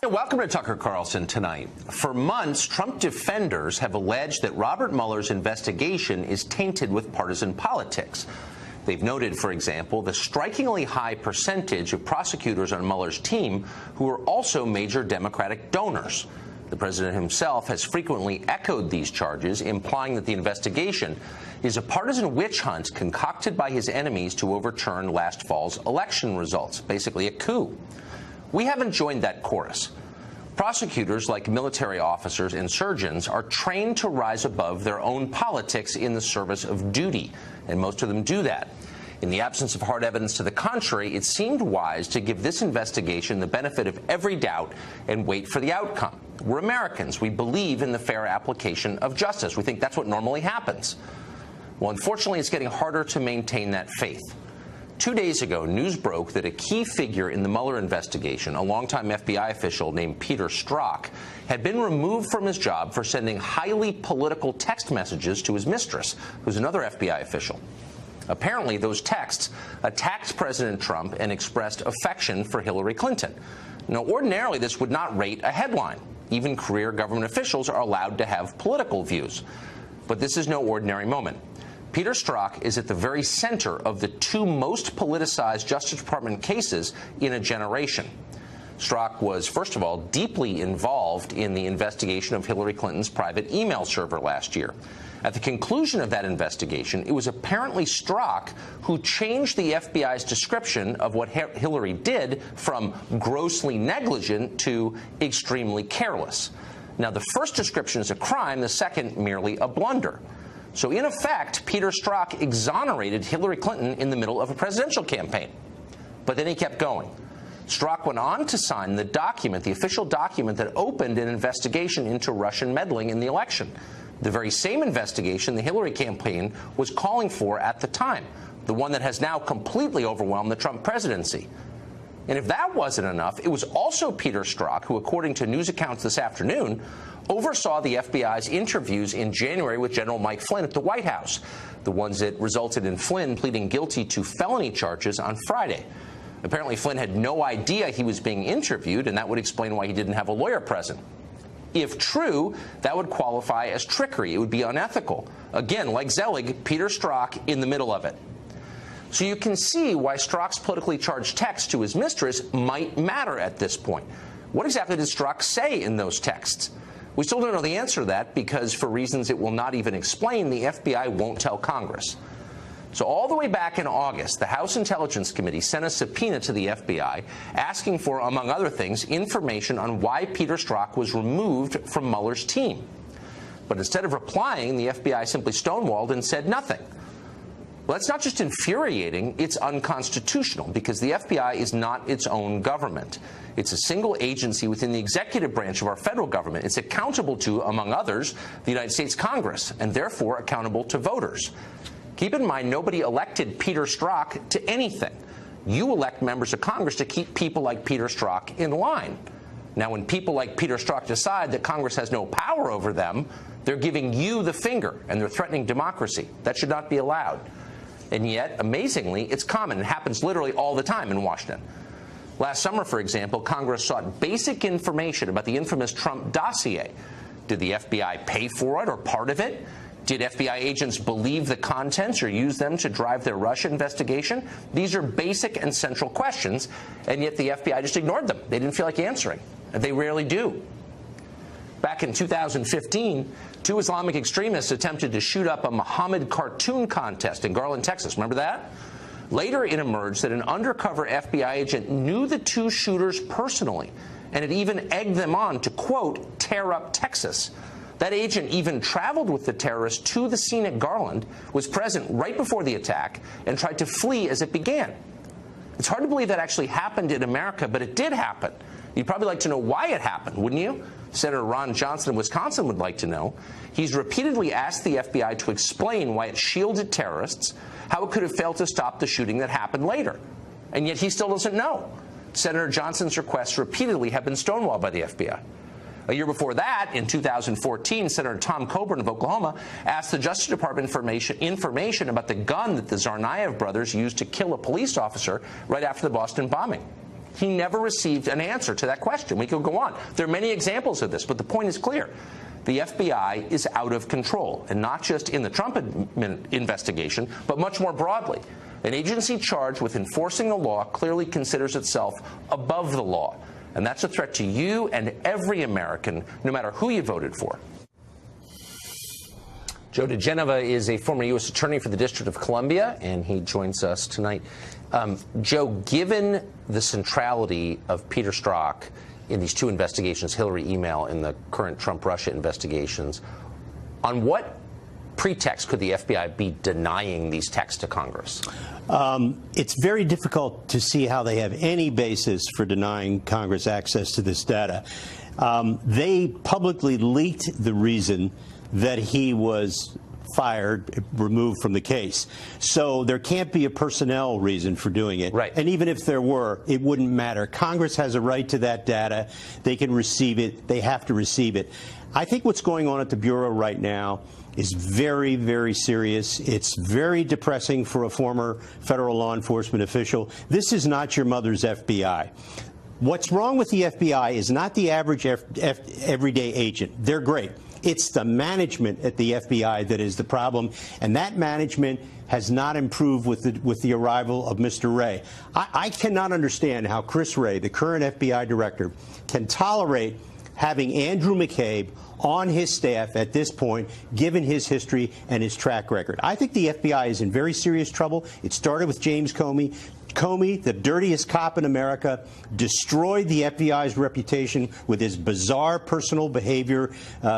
welcome to Tucker Carlson tonight. For months, Trump defenders have alleged that Robert Mueller's investigation is tainted with partisan politics. They've noted, for example, the strikingly high percentage of prosecutors on Mueller's team who are also major Democratic donors. The president himself has frequently echoed these charges, implying that the investigation is a partisan witch hunt concocted by his enemies to overturn last fall's election results, basically a coup. We haven't joined that chorus. Prosecutors, like military officers and surgeons, are trained to rise above their own politics in the service of duty, and most of them do that. In the absence of hard evidence to the contrary, it seemed wise to give this investigation the benefit of every doubt and wait for the outcome. We're Americans. We believe in the fair application of justice. We think that's what normally happens. Well, unfortunately, it's getting harder to maintain that faith. 2 days ago, news broke that a key figure in the Mueller investigation, a longtime FBI official named Peter Strzok, had been removed from his job for sending highly political text messages to his mistress, who's another FBI official. Apparently, those texts attacked President Trump and expressed affection for Hillary Clinton. Now, ordinarily, this would not rate a headline. Even career government officials are allowed to have political views. But this is no ordinary moment. Peter Strzok is at the very center of the two most politicized Justice Department cases in a generation. Strzok was, first of all, deeply involved in the investigation of Hillary Clinton's private email server last year. At the conclusion of that investigation, it was apparently Strzok who changed the FBI's description of what Hillary did from grossly negligent to extremely careless. Now, the first description is a crime, the second merely a blunder. So, in effect, Peter Strzok exonerated Hillary Clinton in the middle of a presidential campaign. But then he kept going. Strzok went on to sign the document, the official document that opened an investigation into Russian meddling in the election. The very same investigation the Hillary campaign was calling for at the time, the one that has now completely overwhelmed the Trump presidency. And if that wasn't enough, it was also Peter Strzok who, according to news accounts this afternoon, oversaw the FBI's interviews in January with General Mike Flynn at the White House, the ones that resulted in Flynn pleading guilty to felony charges on Friday. Apparently, Flynn had no idea he was being interviewed, and that would explain why he didn't have a lawyer present. If true, that would qualify as trickery. It would be unethical. Again, like Zelig, Peter Strzok in the middle of it. So you can see why Strzok's politically charged text to his mistress might matter at this point. What exactly did Strzok say in those texts? We still don't know the answer to that because, for reasons it will not even explain, the FBI won't tell Congress. So all the way back in August, the House Intelligence Committee sent a subpoena to the FBI asking for, among other things, information on why Peter Strzok was removed from Mueller's team. But instead of replying, the FBI simply stonewalled and said nothing. Well, that's not just infuriating, it's unconstitutional because the FBI is not its own government. It's a single agency within the executive branch of our federal government. It's accountable to, among others, the United States Congress, and therefore accountable to voters. Keep in mind, nobody elected Peter Strzok to anything. You elect members of Congress to keep people like Peter Strzok in line. Now, when people like Peter Strzok decide that Congress has no power over them, they're giving you the finger, and they're threatening democracy. That should not be allowed. And yet, amazingly, it's common. It happens literally all the time in Washington. Last summer, for example, Congress sought basic information about the infamous Trump dossier. Did the FBI pay for it or part of it? Did FBI agents believe the contents or use them to drive their Russia investigation? These are basic and central questions, and yet the FBI just ignored them. They didn't feel like answering, and they rarely do. Back in 2015, two Islamic extremists attempted to shoot up a Muhammad cartoon contest in Garland, Texas. Remember that? Later, it emerged that an undercover FBI agent knew the two shooters personally, and it even egged them on to, quote, tear up Texas. That agent even traveled with the terrorists to the scene at Garland, was present right before the attack, and tried to flee as it began. It's hard to believe that actually happened in America, but it did happen. You'd probably like to know why it happened, wouldn't you? Senator Ron Johnson of Wisconsin would like to know. He's repeatedly asked the FBI to explain why it shielded terrorists, how it could have failed to stop the shooting that happened later. And yet he still doesn't know. Senator Johnson's requests repeatedly have been stonewalled by the FBI. A year before that, in 2014, Senator Tom Coburn of Oklahoma asked the Justice Department information about the gun that the Tsarnaev brothers used to kill a police officer right after the Boston bombing. He never received an answer to that question. We could go on. There are many examples of this, but the point is clear. The FBI is out of control, and not just in the Trump investigation, but much more broadly. An agency charged with enforcing the law clearly considers itself above the law, and that's a threat to you and every American, no matter who you voted for. Joe DeGenova is a former U.S. attorney for the District of Columbia, and he joins us tonight. Joe, given the centrality of Peter Strzok in these two investigations, Hillary email and the current Trump-Russia investigations, on what pretext could the FBI be denying these texts to Congress? It's very difficult to see how they have any basis for denying Congress access to this data. They publicly leaked the reason that he was fired, removed from the case. So there can't be a personnel reason for doing it. Right. And even if there were, it wouldn't matter. Congress has a right to that data. They can receive it. They have to receive it. I think what's going on at the Bureau right now is very, very serious. It's very depressing for a former federal law enforcement official. This is not your mother's FBI. What's wrong with the FBI is not the average everyday agent. They're great. It's the management at the FBI that is the problem, and that management has not improved with the arrival of Mr. Wray. I cannot understand how Chris Wray, the current FBI director, can tolerate having Andrew McCabe on his staff at this point, given his history and his track record. I think the FBI is in very serious trouble. It started with James Comey. Comey, the dirtiest cop in America, destroyed the FBI's reputation with his bizarre personal behavior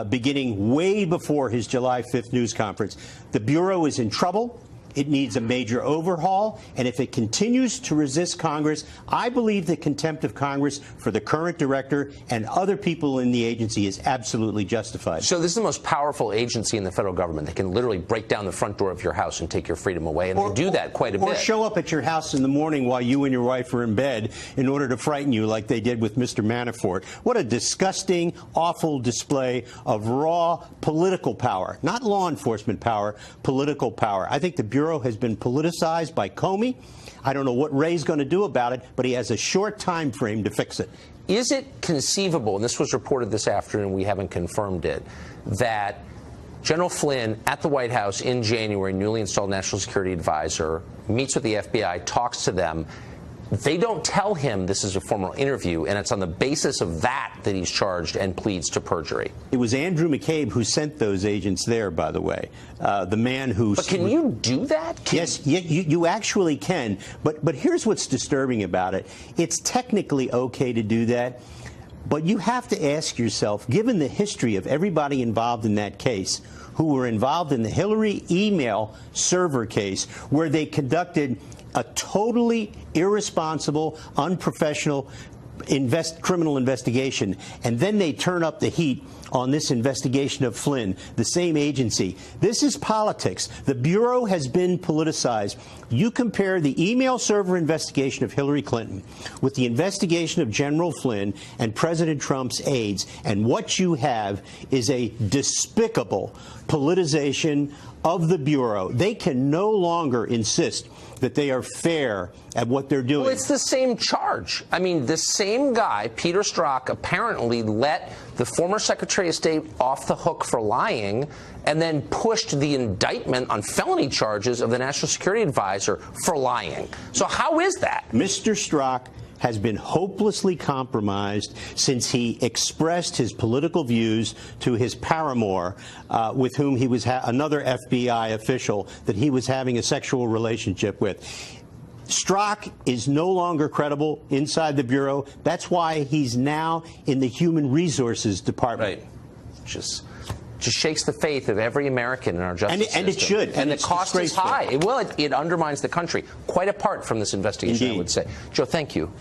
beginning way before his July 5th news conference. The Bureau is in trouble. It needs a major overhaul, and if it continues to resist Congress, I believe that contempt of Congress for the current director and other people in the agency is absolutely justified. So this is the most powerful agency in the federal government. They can literally break down the front door of your house and take your freedom away, and they do that quite a bit. Or show up at your house in the morning while you and your wife are in bed in order to frighten you like they did with Mr. Manafort. What a disgusting, awful display of raw political power, not law enforcement power, political power. I think the Bureau has been politicized by Comey. I don't know what Wray's going to do about it, but he has a short time frame to fix it. Is it conceivable, and this was reported this afternoon, we haven't confirmed it, that General Flynn at the White House in January, newly installed National Security Advisor, meets with the FBI, talks to them. They don't tell him this is a formal interview, and it's on the basis of that that he's charged and pleads to perjury. It was Andrew McCabe who sent those agents there, by the way. The man who... But can you do that? Yes, you actually can. But here's what's disturbing about it. It's technically okay to do that, but you have to ask yourself, given the history of everybody involved in that case, who were involved in the Hillary email server case, where they conducted a totally irresponsible, unprofessional criminal investigation, and then they turn up the heat on this investigation of Flynn, the same agency. This is politics. The Bureau has been politicized. You compare the email server investigation of Hillary Clinton with the investigation of General Flynn and President Trump's aides, and what you have is a despicable politicization of the Bureau. They can no longer insist that they are fair at what they're doing. Well, it's the same charge. I mean, the same guy, Peter Strzok, apparently let the former Secretary of State off the hook for lying and then pushed the indictment on felony charges of the National Security Advisor for lying. So how is that? Mr. Strzok has been hopelessly compromised since he expressed his political views to his paramour, with whom he was another FBI official that he was having a sexual relationship with. Strzok is no longer credible inside the Bureau. That's why he's now in the Human Resources Department. Right. Just shakes the faith of every American in our justice system. And it should. And the cost is high. It undermines the country, quite apart from this investigation, Indeed. I would say. Joe, thank you.